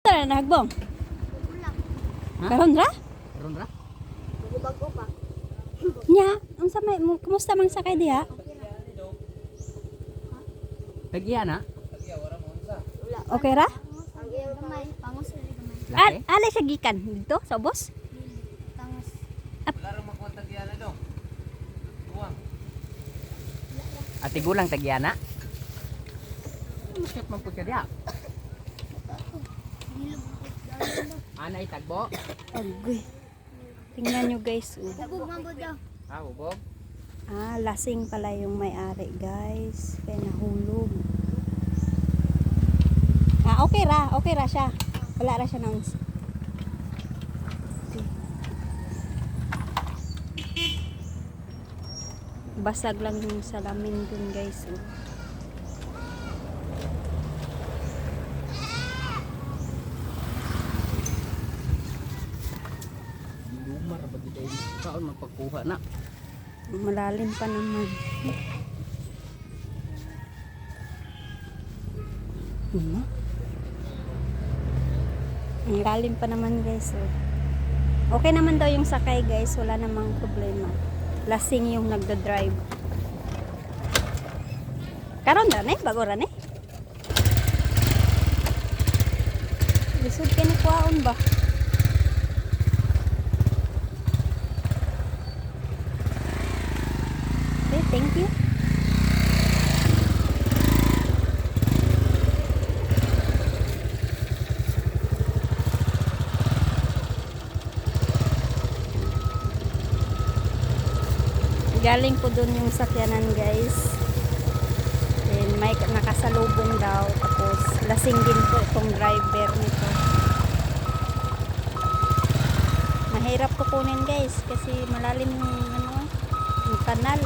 Tara na hagbong. Ha? Karon ra? Karon ra? Bago pa. Nya, unsa may kumusta man sakay diha? Tagiya na? Okay ra? Ang iyong gamay. Pangos rin gamay. Laki? Ala siya gikan dito sa ubos? Pangos. Ati gulang tagiya na? Masakit man po siya diha. Ana itagbo? Agoy. Tingnan nyo guys. Dabog mambod daw. Ah, ubog. Lasing pala yung may-ari guys. Kaya nahulog. Okay ra. Okay ra siya. Wala ra siya nang. Basag lang yung salamin dun guys. Lumar ba dito yung kaon magpakuha na? Malalim pa naman. Ang lalim pa naman guys. Okay naman daw yung sakay guys. Wala namang problema. Lasing yung nagda-drive. Karon ra ne? Bago ra ne? Lisod ka ni kuwaon ba? Okay, thank you. Galing po dun yung sakyanan guys. And may nakasalubong daw. Tapos lasing din po itong driver nito. Mahirap po kunin guys. Kasi malalim yung, yung kanal.